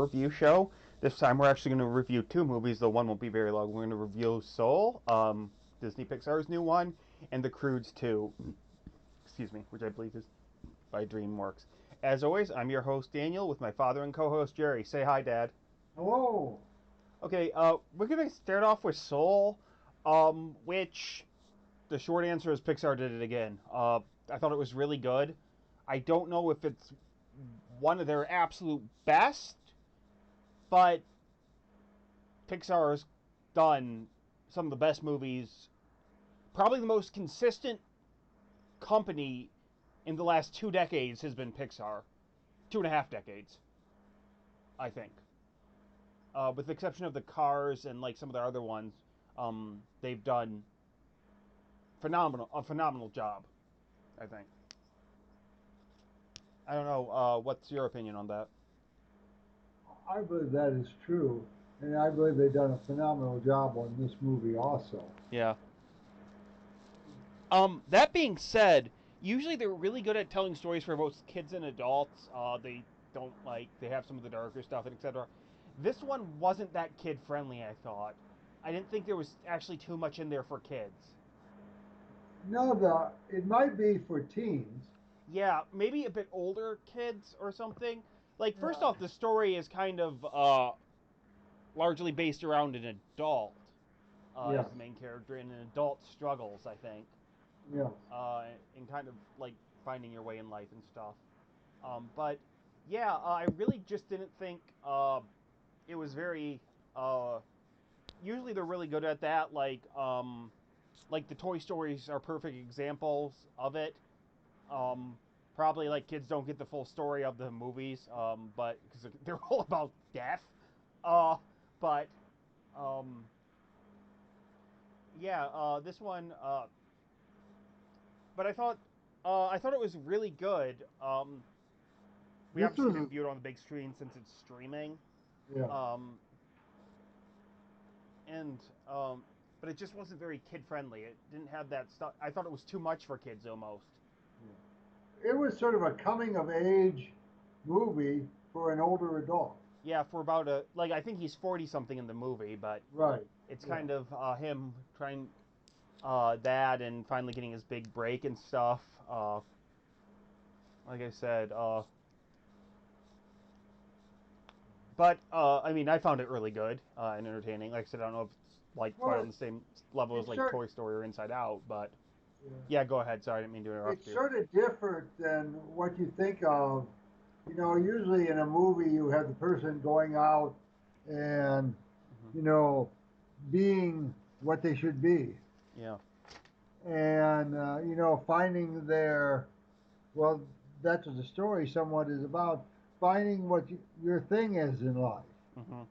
our review show. This time we're actually going to review two movies, though one won't be very long. We're going to review Soul, Disney Pixar's new one, and The Croods 2, excuse me, which I believe is by DreamWorks. As always, I'm your host, Daniel, with my father and co-host, Jerry. Say hi, Dad. Hello. Okay, we're going to start off with Soul, which the short answer is Pixar did it again. I thought it was really good. I don't know if it's one of their absolute best, but Pixar has done some of the best movies, probably the most consistent company in the last 2 decades has been Pixar. 2.5 decades, I think. With the exception of the Cars and like some of their other ones, they've done a phenomenal job, I think. I don't know. What's your opinion on that? I believe that is true, and I believe they've done a phenomenal job on this movie also. Yeah. That being said, usually they're really good at telling stories for both kids and adults. They don't like they have some of the darker stuff and etc. This one wasn't that kid friendly. I thought. I didn't think there was actually too much in there for kids. No, it might be for teens. Yeah, maybe a bit older kids or something. Like first Yeah, off, the story is kind of largely based around an adult as yes, the main character and an adult struggles. I think. yes. And kind of like finding your way in life and stuff. But yeah, I really just didn't think it was very. Usually they're really good at that. Like the Toy Stories are perfect examples of it. Um, Probably like kids don't get the full story of the movies, but because they're all about death. Uh, but um, yeah, this one. But I thought it was really good. We This obviously was, didn't view it on the big screen since it's streaming. yeah. Um, and But it just wasn't very kid friendly. It didn't have that stuff. I thought it was too much for kids almost. It was sort of a coming of age movie for an older adult. Yeah, for about a like I think he's 40 something in the movie, but Right. it's Yeah. kind of him trying that and finally getting his big break and stuff. Like I said, but I mean, I found it really good and entertaining. Like I said, I don't know if it's like quite on Well, the same level as it's like sort, Toy Story or Inside Out, but yeah. yeah, go ahead. Sorry, I didn't mean to interrupt It's you. sort of different than what you think of. Usually in a movie you have the person going out and Hmm. you know being what they should be, Yeah, and finding their well, that's what the story somewhat is about, finding what your thing is in life. hmm,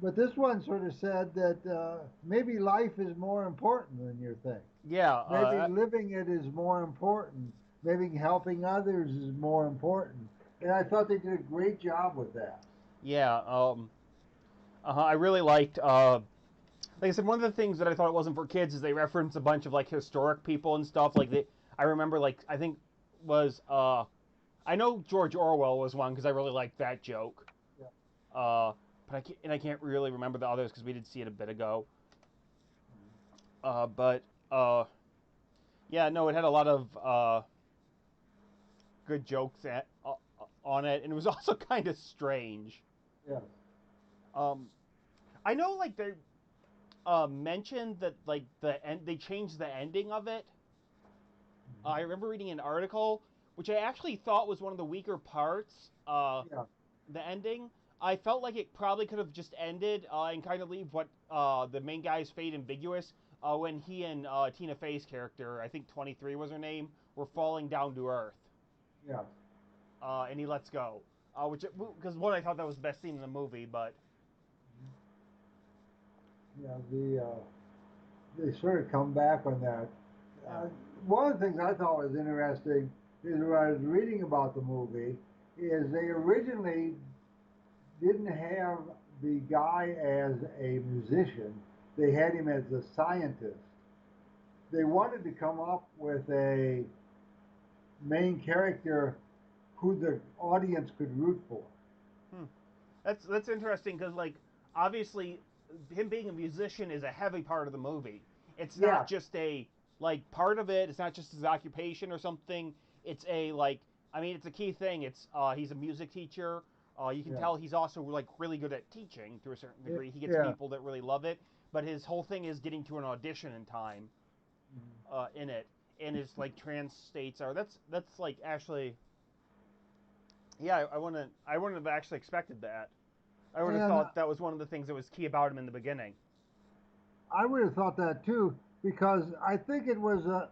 But this one sort of said that maybe life is more important than your thing. yeah, Maybe living it is more important. Maybe helping others is more important. And I thought they did a great job with that. yeah. I really liked. Like I said, one of the things that I thought it wasn't for kids is they reference a bunch of like historic people and stuff. I remember like I think was I know George Orwell was one because I really liked that joke. Yeah. Uh, but I can't really remember the others because we did see it a bit ago. But yeah, no, it had a lot of good jokes on it, and it was also kind of strange. Yes. Um, I know like they mentioned that like they changed the ending of it. I remember reading an article which I actually thought was one of the weaker parts. Yeah. The ending. I felt like it probably could have just ended and kind of leave what the main guy's fate ambiguous when he and Tina Fey's character, I think 23 was her name, were falling down to Earth, Yeah. and he lets go. Which because one I thought that was the best scene in the movie, but Yeah. They sort of come back on that. yeah, One of the things I thought was interesting is when I was reading about the movie is they originally didn't have the guy as a musician. They had him as a scientist. They wanted to come up with a main character who the audience could root for. hmm. That's interesting because like obviously him being a musician is a heavy part of the movie. It's not Yeah, just a like part of it. It's not just his occupation or something. It's a like I mean it's a key thing. It's he's a music teacher. You can yeah, tell he's also like really good at teaching to a certain degree. He gets yeah. people that really love it. But his whole thing is getting to an audition in time in it. And his like trance states are that's like actually yeah I wouldn't have actually expected that. I would have And thought that was one of the things that was key about him in the beginning. I would have thought that too, because I think it was a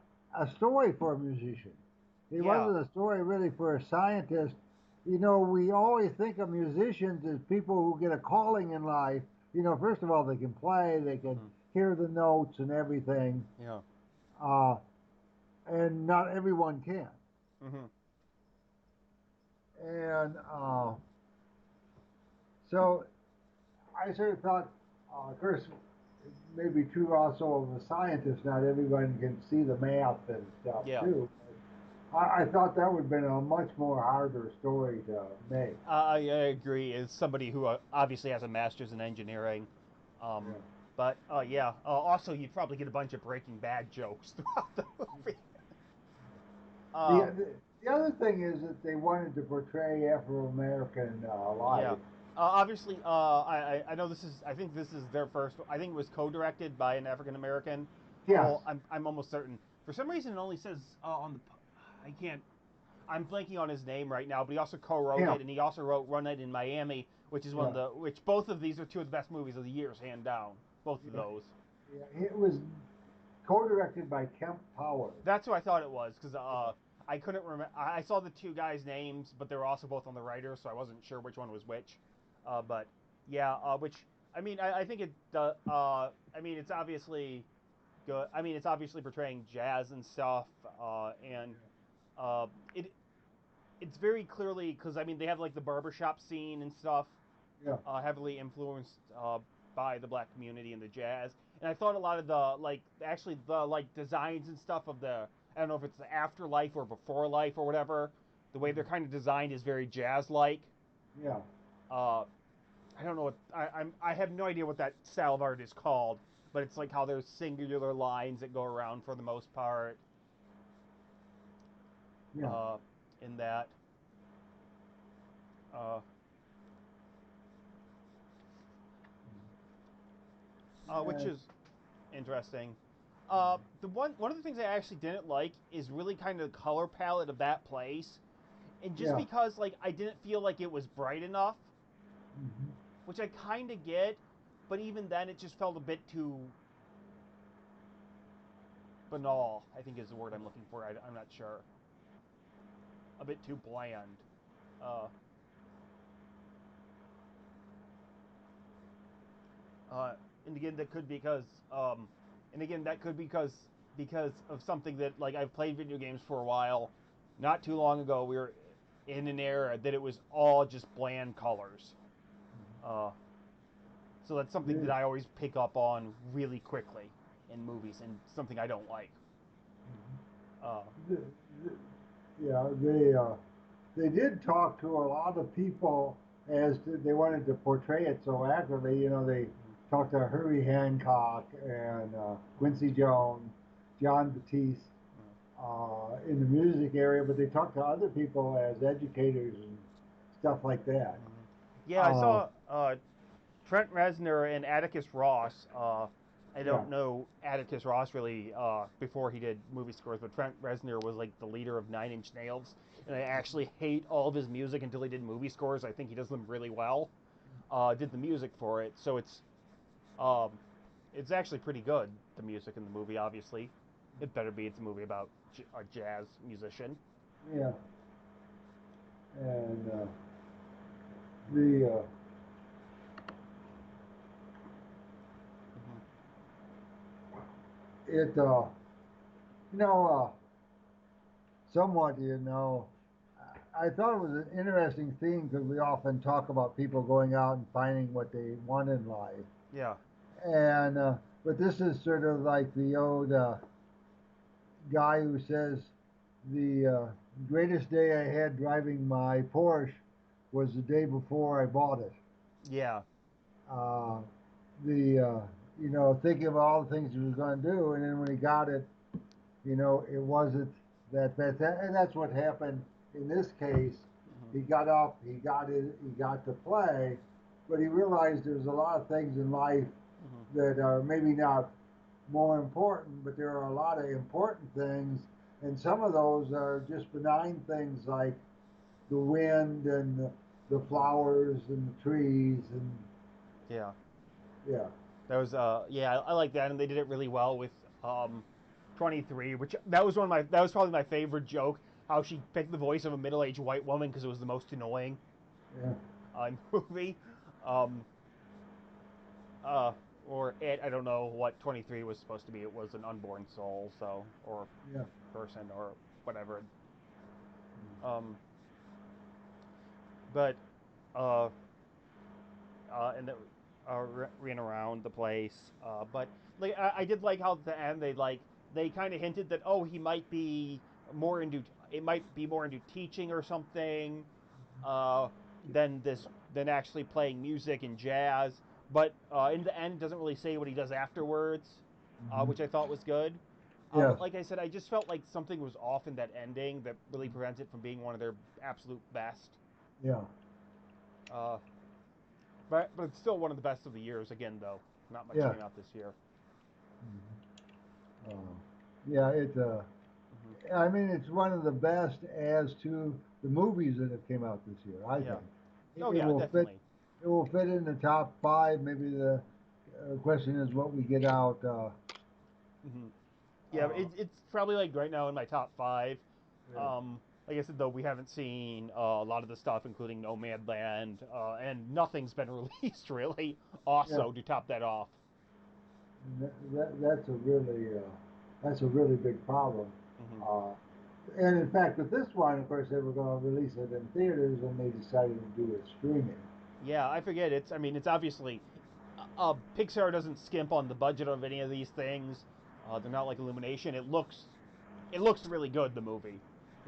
story for a musician. It Yeah. wasn't a story really for a scientist. You know, we always think of musicians as people who get a calling in life. You know, first of all, they can play, they can Mm-hmm. hear the notes and everything, Yeah. uh, and not everyone can. Mm-hmm. And so I sort of thought, of course, it may be true also of a scientist. Not everyone can see the math and stuff Yeah. too. I thought that would have been a much more harder story to make. I agree. As somebody who obviously has a master's in engineering, Yeah. um, but yeah. Also, you'd probably get a bunch of Breaking Bad jokes throughout the movie. The, Uh, the the other thing is that they wanted to portray Afro American yeah. life. Obviously, I know this is I think this is their first. I think it was co-directed by an African American. Yes. Oh, I'm almost certain. For some reason, it only says on the. I can't. I'm blanking on his name right now, but he also co-wrote Yeah. it, and he also wrote "Run It in Miami," which is one of Yeah. the which both of these are two of the best movies of the years, hand down. Both of Yeah. those. Yeah. It was co-directed by Kemp Powers. That's who I thought it was because I couldn't remember. I saw the two guys' names, but they were also both on the writer, so I wasn't sure which one was which. But yeah, which I mean, I think it. I mean, it's obviously good. I mean, it's obviously portraying jazz and stuff, and uh, it it's very clearly because I mean they have like the barbershop scene and stuff, Yeah. heavily influenced by the black community and the jazz. And I thought a lot of the like actually the like designs and stuff of the I don't know if it's the afterlife or before life or whatever. The way they're kind of designed is very jazz like. Yeah. Uh, I don't know what I have no idea what that style of art is called, but it's like how there's singular lines that go around for the most part. Yeah. Uh, in that, uh, which And, is interesting. The one of the things I actually didn't like is really kind of the color palette of that place, and just yeah. because like I didn't feel like it was bright enough, Mhm. which I kind of get, but even then it just felt a bit too banal. I think is the word I'm looking for. I'm not sure. A bit too bland. Uh, uh, and again that could be because and again that could be because of something that like I've played video games for a while. Not too long ago, we were in an era that it was all just bland colors. Uh, so that's something that The, I always pick up on really quickly in movies, and something I don't like. Uh, the, the, yeah. They did talk to a lot of people as to, they wanted to portray it so accurately. You know, they talked to Herbie Hancock and Quincy Jones, John Batiste in the music area, but they talked to other people as educators and stuff like that. yeah, I Uh, saw Trent Reznor and Atticus Ross. I yeah. don't know Atticus Ross really before he did movie scores, but Trent Reznor was like the leader of Nine Inch Nails, and I actually hate all of his music until he did movie scores. I think he does them really well. Did the music for it, so um, it's actually pretty good. The music in the movie, obviously, it better be. It's a movie about a jazz musician. Yeah. And the Mm-hmm. it you know somewhat I thought it was an interesting theme because we often talk about people going out and finding what they want in life, Yeah. and but this is sort of like the old guy who says the greatest day I had driving my Porsche was the day before I bought it. Yeah. Uh, the you know, thinking of all the things he was going to do, and then when he got it, you know, it wasn't that bad. And that's what happened in this case. Hmm. He got up, he got to play, but he realized there's a lot of things in life Hmm. that are maybe not more important, but there are a lot of important things, and some of those are just benign things like the wind and the Hmm. flowers and the trees and Yeah. yeah, That was yeah, I like that, and they did it really well with 23, which that was that was probably my favorite joke. How she picked the voice of a middle-aged white woman because it was the most annoying yeah, in the movie. Um, uh, or it, I don't know what 23 was supposed to be. It was an unborn soul, so or yeah, person or whatever. Um, but uh, and that ran around the place. But like I did like how at the end they kind of hinted that oh he might be more into it might be more into teaching or something uh, than this than actually playing music and jazz. But in the end, doesn't really say what he does afterwards, hmm, which I thought was good. yes, But like I said, I just felt like something was off in that ending that really prevents it from being one of their absolute best. yeah. Uh, but it's still one of the best of the years. Again, though, not much Yeah. came out this year. Uh, yeah, Hmm. I mean, it's one of the best as to the movies that have came out this year. I Yeah. think Oh it yeah, will fit. definitely. It will fit in the top five. Maybe the question is what we get out. Hmm. Yeah, Uh, it's probably like right now in my top five. yeah, Like I said, though, we haven't seen a lot of the stuff, including Nomadland, and nothing's been released really. yeah. Also, to top that off. That's a really big problem. Hmm. Uh, and in fact, with this one, of course, they were going to release it in theaters, and they decided to do it streaming. Yeah, I forget. I mean, it's obviously Pixar doesn't skimp on the budget of any of these things. They're not like Illumination. It looks really good. The movie.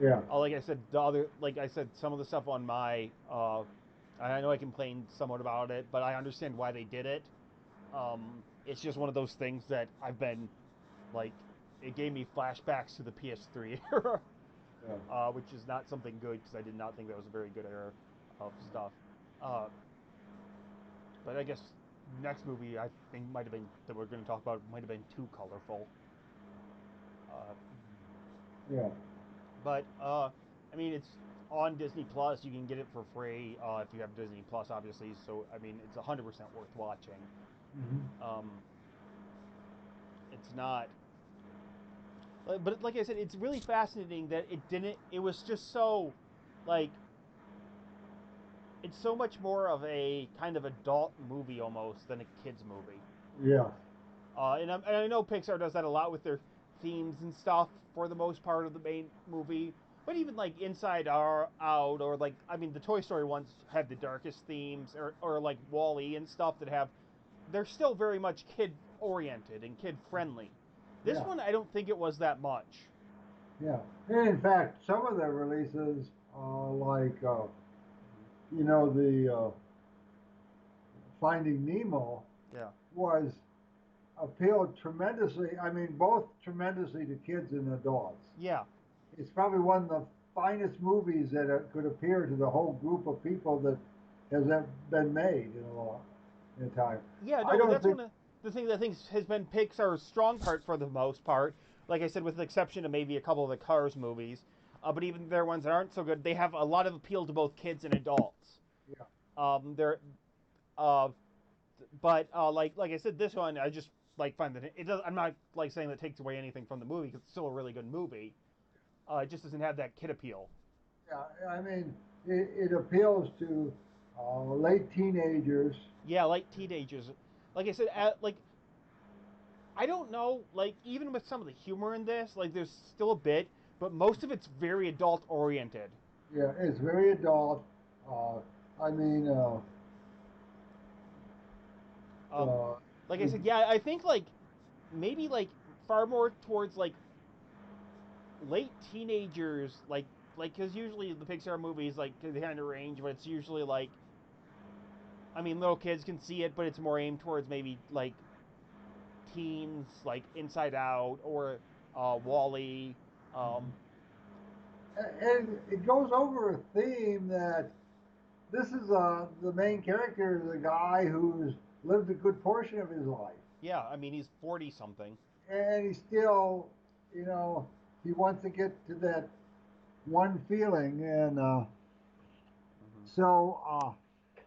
Yeah, Like I said, the other, like I said, some of the stuff on my, I know I complained somewhat about it, but I understand why they did it. It's just one of those things that I've been like, it gave me flashbacks to the PS3 era, yeah. which is not something good because I did not think that was a very good era of stuff. Uh, but I guess next movie I think might have been that we're going to talk about might have been too colorful. Uh, Yeah. But I mean, it's on Disney Plus. You can get it for free if you have Disney Plus, obviously. So I mean, it's 100% worth watching. Hmm. Um, it's not, but like I said, it's really fascinating that it didn't. It was just so, like, it's so much more of a kind of adult movie almost than a kids movie. Yeah. And I know Pixar does that a lot with their themes and stuff for the most part of the main movie. But even like Inside Out, or like, I mean, the Toy Story ones have the darkest themes, or like Wall-E and stuff that have, they're still very much kid oriented and kid friendly. This Yeah. one, I don't think it was that much. Yeah. And in fact, some of their releases, like you know, the Finding Nemo Yeah. was appealed tremendously. I mean, both tremendously to kids and adults. Yeah. It's probably one of the finest movies that could appear to the whole group of people that has been made in a time. Yeah, I no, don't that's think, one of the things I think has been Pixar's strong part for the most part. Like I said, with the exception of maybe a couple of the Cars movies, but even their ones that aren't so good, they have a lot of appeal to both kids and adults. yeah, They're, uh, but like I said, this one I just like find that it does. I'm not like saying that takes away anything from the movie because it's still a really good movie. It just doesn't have that kid appeal. yeah. I mean, it appeals to late teenagers. Yeah, like teenagers. Like I said, like I don't know, like even with some of the humor in this, like there's still a bit, but most of it's very adult oriented. Yeah, it's very adult. Uh, I mean, Um, uh, like I it, said, yeah, I think like maybe like far more towards like late teenagers, like because usually the Pixar movies like they kind of range, but it's usually like I mean, little kids can see it, but it's more aimed towards maybe like teens, like Inside Out or Wall-E. Um, And it goes over a theme that this is the main character is a guy who's lived a good portion of his life, yeah, I mean he's 40 something. and he still, you know, he wants to get to that one feeling, and Hmm. so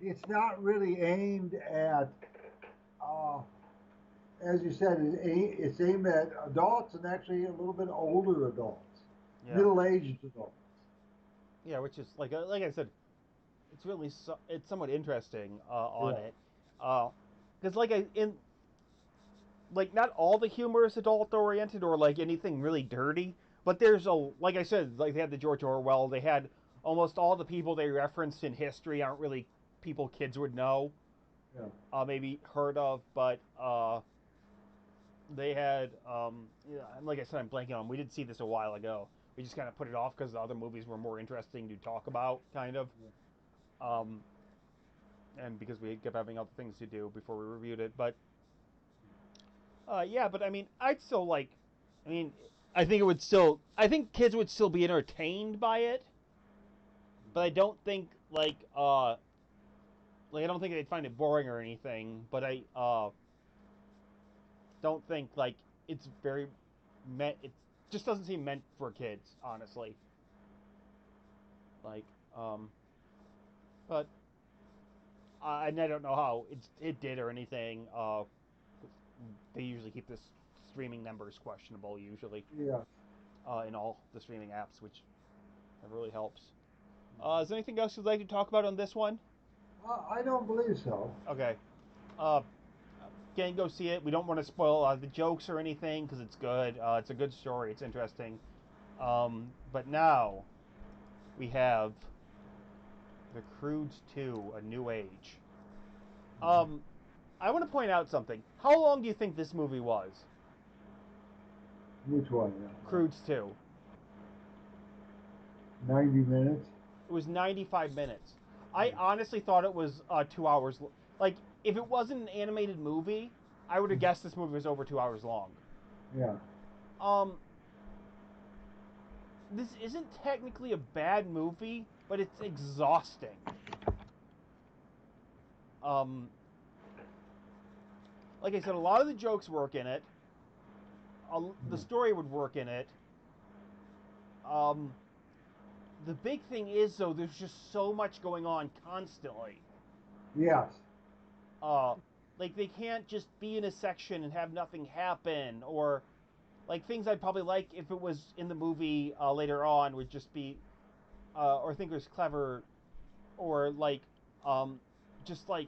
it's not really aimed at, uh, as you said, it's aimed at adults and actually a little bit older adults, Yeah, middle-aged adults. yeah, which is like I said, it's really it's somewhat interesting on Yeah, it, because like I in like not all the humor is adult oriented or like anything really dirty, but there's a like I said, like they had the George Orwell, they had almost all the people they referenced in history aren't really people kids would know, yeah. maybe heard of, but they had yeah, like I said, I'm blanking on. We did see this a while ago. We just kind of put it off because the other movies were more interesting to talk about, kind of, um, and because we kept having other things to do before we reviewed it. But yeah, but I mean, I'd still like. I mean, I think it would still. I think kids would still be entertained by it, but I don't think like I don't think they'd find it boring or anything. But I don't think like it's very meant. It just doesn't seem meant for kids, honestly. Like, um, but and I don't know how it did or anything. They usually keep this streaming numbers questionable usually Yeah. in all the streaming apps, which really helps. Is there anything else you'd like to talk about on this one? I don't believe so. Okay. Uh, Again, go see it. We don't want to spoil the jokes or anything because it's good. It's a good story. It's interesting. But now we have the Croods 2, A New Age. Um, I want to point out something. How long do you think this movie was? Which one? Croods 2. 90 minutes? It was 95 minutes. I Yeah. honestly thought it was 2 hours. Like, if it wasn't an animated movie, I would have guessed this movie was over 2 hours long. Yeah. Um, this isn't technically a bad movie, but it's exhausting. Um, like I said, a lot of the jokes work in it. The story would work in it. Um, the big thing is though, there's just so much going on constantly. Yes. Uh, like they can't just be in a section and have nothing happen, or like things I'd probably like if it was in the movie later on would just be, or think it was clever, or like, um, just like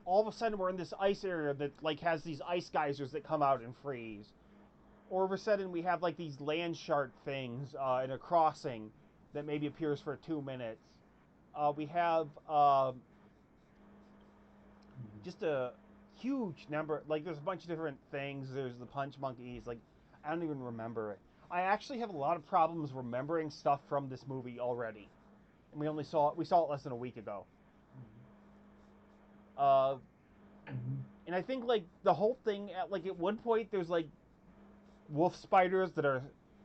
all of a sudden we're in this ice area that like has these ice geysers that come out and freeze, or all of a sudden we have like these land shark things in a crossing that maybe appears for 2 minutes. We have just a huge number. Like there's a bunch of different things. There's the punch monkeys. Like I don't even remember it. I actually have a lot of problems remembering stuff from this movie already, and we saw it less than a week ago. Uh, and I think like the whole thing at like at one point there's like wolf spiders that are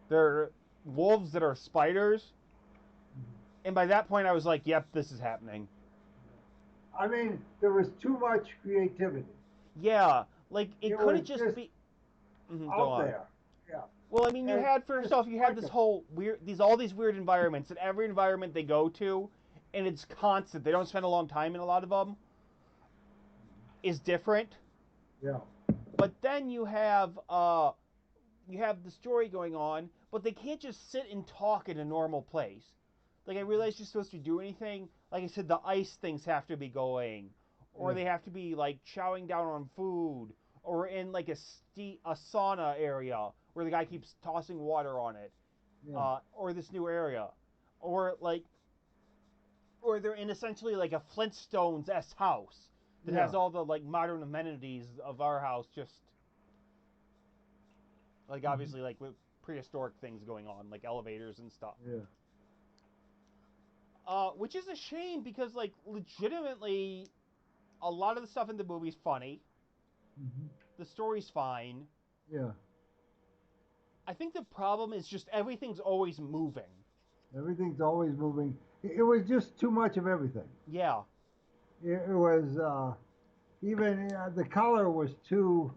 they're wolves that are spiders, and by that point I was like, yep, this is happening. I mean, there was too much creativity. Yeah, like it It could was have just just be. Go out on. there. Yeah. Well, I mean, you And had for just yourself, you had like this a, whole weird, these all these weird environments, and every environment they go to, and it's constant. They don't spend a long time in a lot of them. Is different, yeah. but then you have the story going on, but they can't just sit and talk in a normal place. Like I realize you're supposed to do anything. Like I said, the ice things have to be going, or Yeah. they have to be like chowing down on food, or in like a sauna area where the guy keeps tossing water on it, Yeah. or this new area, or like, or they're in essentially like a Flintstones s house that Yeah. has all the like modern amenities of our house, just like Mhm. obviously like with prehistoric things going on, like elevators and stuff. Yeah. Which is a shame because like legitimately, a lot of the stuff in the movie's funny. Hmm. The story's fine. Yeah. I think the problem is just everything's always moving. Everything's always moving. It was just too much of everything. Yeah. It was even the color was too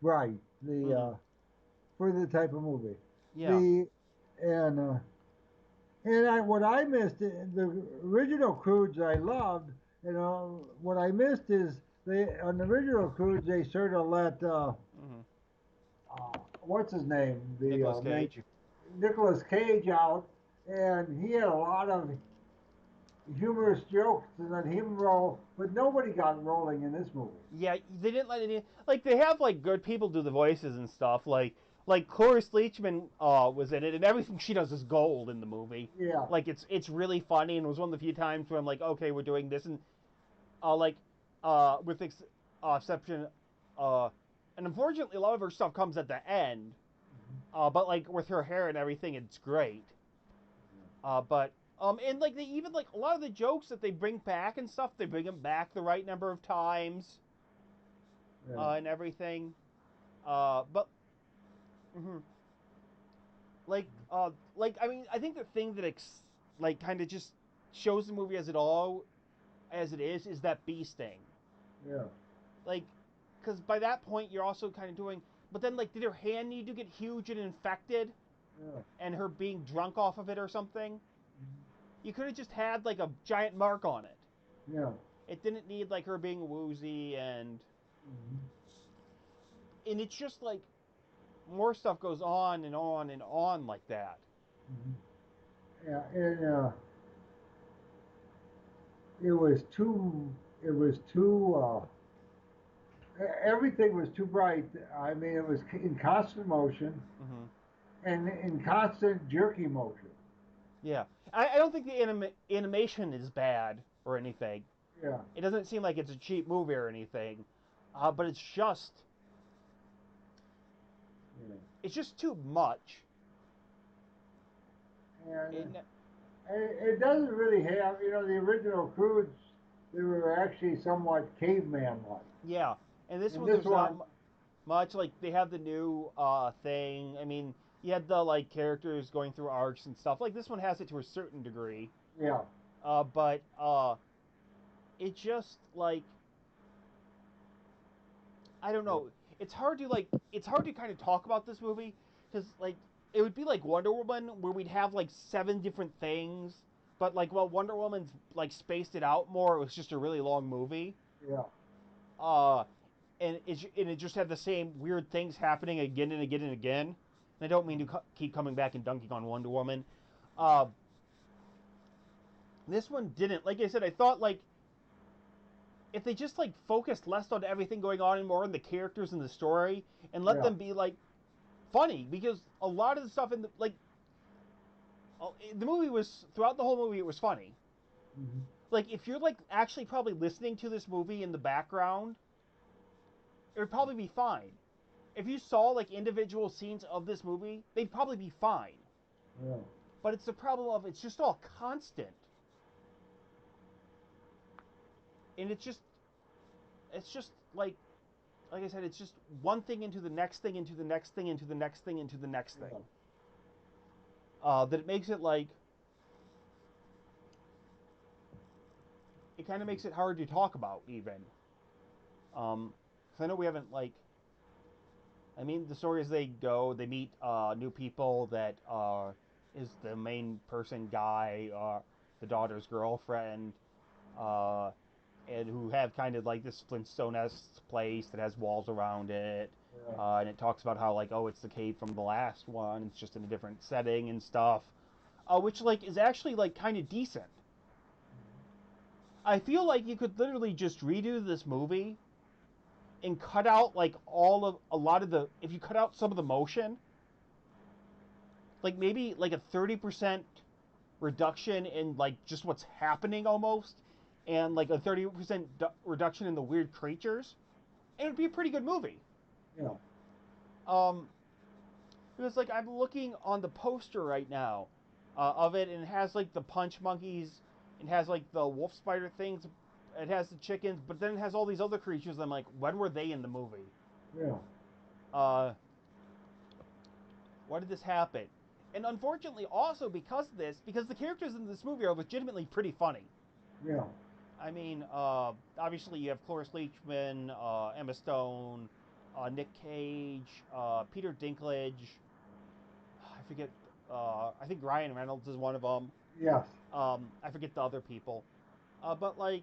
bright. The Hmm. for the type of movie. Yeah. The and what I missed the original Croods I loved. What I missed is they on the original Croods they sort of let Hmm. what's his name the Nicolas main Cage. Nicolas Cage out, and he had a lot of humorous jokes to let him roll, but nobody got rolling in this movie. Yeah, they didn't let any like they have like good people do the voices and stuff. Like Cloris Leachman was in it, and everything she does is gold in the movie. Yeah, Like it's really funny, and it was one of the few times where I'm like, okay, we're doing this, and like with exception, uh, and unfortunately, a lot of her stuff comes at the end. But like with her hair and everything, it's great. But and like they even like a lot of the jokes that they bring back and stuff, they bring them back the right number of times, yeah. and everything. But mhm. Like I mean, I think the thing that like kind of just shows the movie as it all as it is that bee sting. Yeah, Like, because by that point you're also kind of doing. But then like, did her hand need to get huge and infected, yeah, and her being drunk off of it or something? You could have just had like a giant mark on it. yeah. It didn't need like her being woozy and it's just like more stuff goes on and on and on like that. Yeah, and it was too. It was too. Everything was too bright. I mean, it was in constant motion Hmm. and in constant jerky motion. Yeah, I don't think the animation is bad or anything. Yeah, It doesn't seem like it's a cheap movie or anything, but yeah. it's just too much. And It, it doesn't really have. The original Croods, they were actually somewhat caveman-like. yeah, and this And one this there's not one, much. Like they have the new thing. I mean, you had the like characters going through arcs and stuff. Like this one has it to a certain degree, yeah, but it just like I don't know. It's hard to kind of talk about this movie because like it would be like Wonder Woman where we'd have like seven different things, but like while Wonder Woman's like spaced it out more, it was just a really long movie. yeah, Uh, and it just had the same weird things happening again and again and again. And I don't mean to keep coming back and dunking on Wonder Woman. Uh, this one didn't. Like I said, I thought like if they just like focused less on everything going on and more on the characters and the story and let yeah, them be like funny because a lot of the stuff in the like the movie was throughout the whole movie it was funny. hmm, Like if you're like actually probably listening to this movie in the background, it would probably be fine. If you saw like individual scenes of this movie, they'd probably be fine. yeah, But it's the problem of it's just all constant, and it's just like I said, it's just one thing into the next thing into the next thing into the next thing into the next thing. yeah. That it makes it like it kind of makes it hard to talk about even. 'Cause I know we haven't like. I mean, the story as they go, they meet new people that is the main person guy, the daughter's girlfriend, uh, and who have kind of like this Flintstone-esque place that has walls around it, Yeah. and it talks about how like oh it's the cave from the last one, it's just in a different setting and stuff, which like is actually like kind of decent. I feel like you could literally just redo this movie and cut out like all of a lot of the if you cut out some of the motion, like maybe like a 30% reduction in like just what's happening almost, and like a 30% reduction in the weird creatures, it would be a pretty good movie. Yeah. Um, it was like I'm looking on the poster right now of it, and it has like the punch monkeys, it has like the wolf spider things it has the chickens, but then it has all these other creatures. I'm like, when were they in the movie? Yeah. Uh, why did this happen? And unfortunately, also because of this, because the characters in this movie are legitimately pretty funny. Yeah. I mean, obviously you have Cloris Leachman, Emma Stone, Nick Cage, Peter Dinklage. I forget. I think Ryan Reynolds is one of them. Yes. I forget the other people. But like,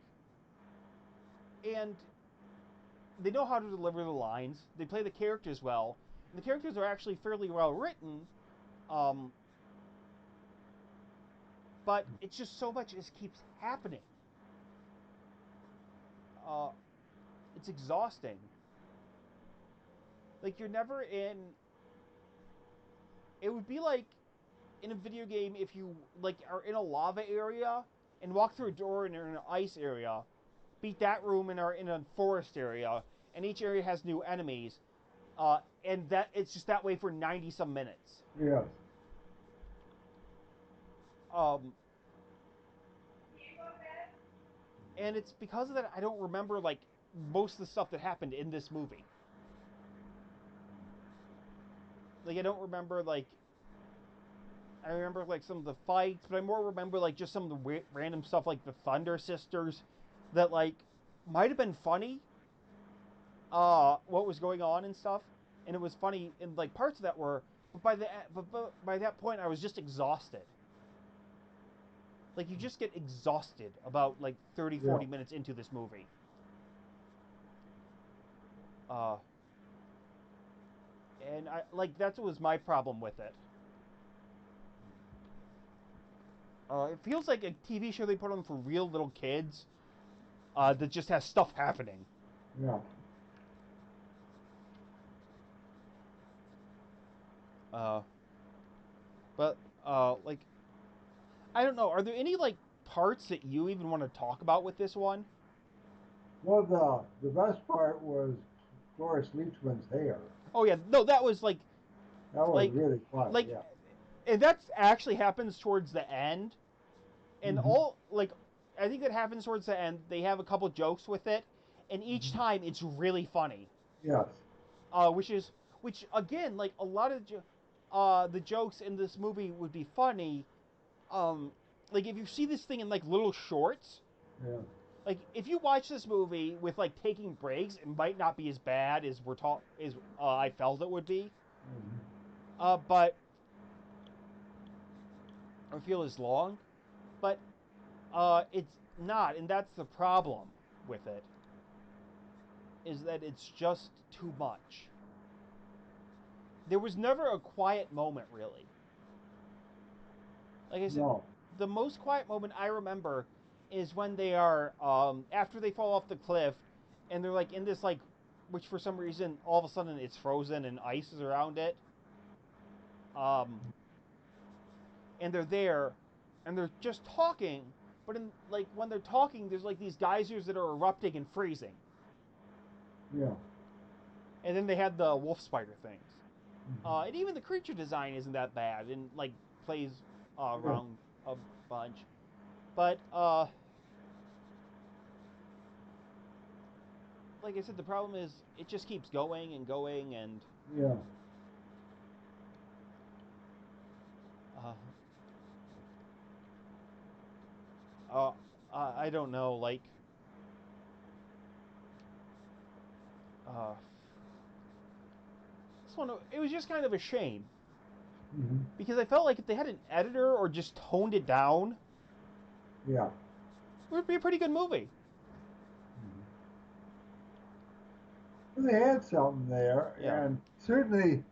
and they know how to deliver the lines. They play the characters well, and the characters are actually fairly well written. Um, but it's just so much just keeps happening. Uh, it's exhausting. Like you're never in. It would be like in a video game if you like are in a lava area and walk through a door and are in an ice area, beat that room and are in a forest area, and each area has new enemies, and that it's just that way for 90 some minutes. Yes. Um, and it's because of that I don't remember like most of the stuff that happened in this movie. Like I don't remember like I remember like some of the fights, but I more remember like just some of the random stuff like the Thunder Sisters that like might have been funny what was going on and stuff, and it was funny and like parts of that were but by that point I was just exhausted. Like you just get exhausted about like 30 Yeah. 40 minutes into this movie. Uh and I like that was my problem with it. It feels like a TV show they put on for real little kids that just has stuff happening. Yeah. Uh, but like I don't know. Are there any like parts that you even want to talk about with this one? Well, the best part was Cloris Leachman's hair. Oh yeah, no, that was That was like really funny. like, Yeah. and that actually happens towards the end, and Hmm. all like I think that happens towards the end. They have a couple jokes with it, and each time it's really funny. Yes. Which is which again like a lot of the jokes in this movie would be funny. Um, like if you see this thing in like little shorts, Yeah. like if you watch this movie with like taking breaks, it might not be as bad as we're taught as I felt it would be. Hmm. But I feel as long, but it's not, and that's the problem with it. Is that it's just too much. There was never a quiet moment really. Like I said, No. the most quiet moment I remember is when they are after they fall off the cliff, and they're like in this like, which for some reason all of a sudden it's frozen and ice is around it. Um, and they're there, and they're just talking. But in like when they're talking, there's like these geysers that are erupting and freezing. Yeah. And then they had the wolf spider things. Hmm. And even the creature design isn't that bad, and like plays Yeah. around a bunch. But like I said, the problem is it just keeps going and going, and Yeah. uh, uh, I don't know. Like uh, this one, it was just kind of a shame Hmm. because I felt like if they had an editor or just toned it down, Yeah. it would be a pretty good movie. Well, they had something there, Yeah, and certainly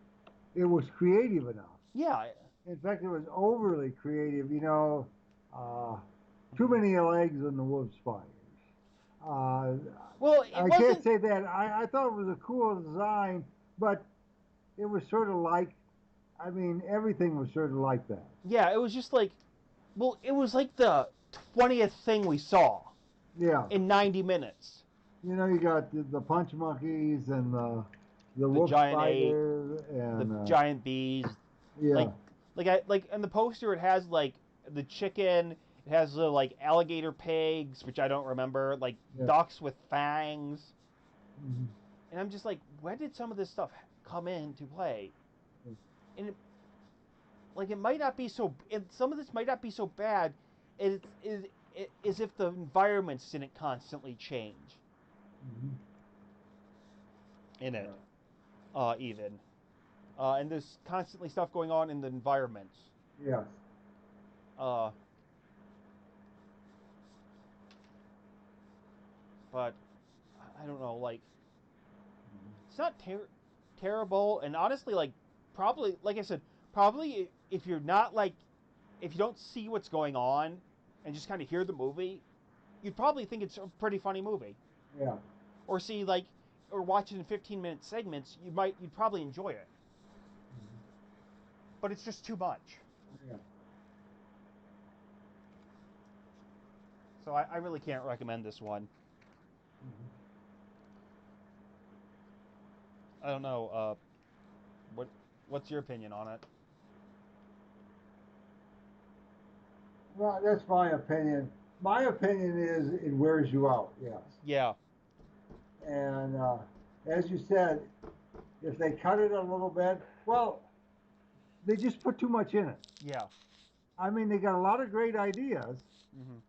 it was creative enough. yeah. In fact, it was overly creative. Uh, too many legs on the wolf spiders. Uh, Well, it I can't wasn't. say that. I thought it was a cool design, but it was sort of like, I mean, everything was sort of like that. Yeah, it was just like, well, it was like the 20th thing we saw Yeah. in 90 minutes. You got the punch monkeys and the The wolf giant ape, spiders the and giant bees, yeah, like, like I like in the poster it has like the chicken It has the like alligator pigs, which I don't remember, like Yeah. ducks with fangs, Mhm. and I'm just like, when did some of this stuff come into play? And like it might not be so. Some of this might not be so bad. It is if the environments didn't constantly change Mhm. in it, Yeah. even, and there's constantly stuff going on in the environments. Yes. Uh, but I don't know, like it's not terrible, and honestly, like probably, like I said, probably if you're not like if you don't see what's going on and just kind of hear the movie, you'd probably think it's a pretty funny movie. Yeah. Or see like or watch it in 15-minute segments, you'd probably enjoy it. But it's just too much. Yeah. So I really can't recommend this one. Mhm. I don't know. What what's your opinion on it? Well, that's my opinion. My opinion is it wears you out. Yes. Yeah, And as you said, if they cut it a little bit, well, they just put too much in it. yeah. I mean, they got a lot of great ideas, Mhm.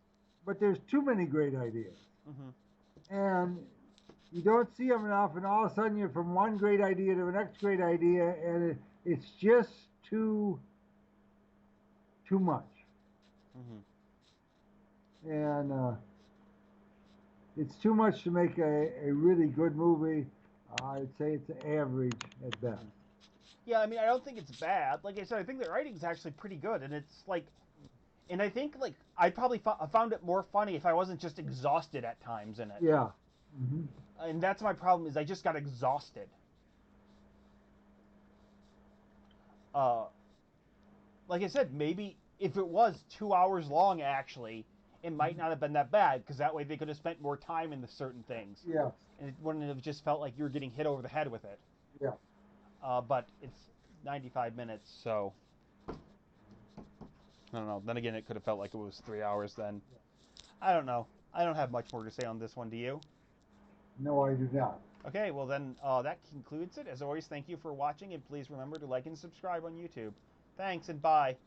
but there's too many great ideas. Mhm. And you don't see them enough, and all of a sudden you're from one great idea to the next great idea, and it's just too much. Mhm. And it's too much to make a really good movie. I'd say it's average at best. Mhm. Yeah, I mean, I don't think it's bad. Like I said, I think the writing's actually pretty good, and it's like, and I think like I probably found it more funny if I wasn't just exhausted at times in it. Yeah. Hmm. And that's my problem is I just got exhausted. Uh, like I said, maybe if it was 2 hours long, actually, it might not have been that bad because that way they could have spent more time in the certain things, Yes. and it wouldn't have just felt like you were getting hit over the head with it. Yeah. But it's 95 minutes, so I don't know. Then again, it could have felt like it was 3 hours then. I don't know. I don't have much more to say on this one. Do you? No, I do not. Okay, well then that concludes it. As always, thank you for watching, and please remember to like and subscribe on YouTube. Thanks, and bye.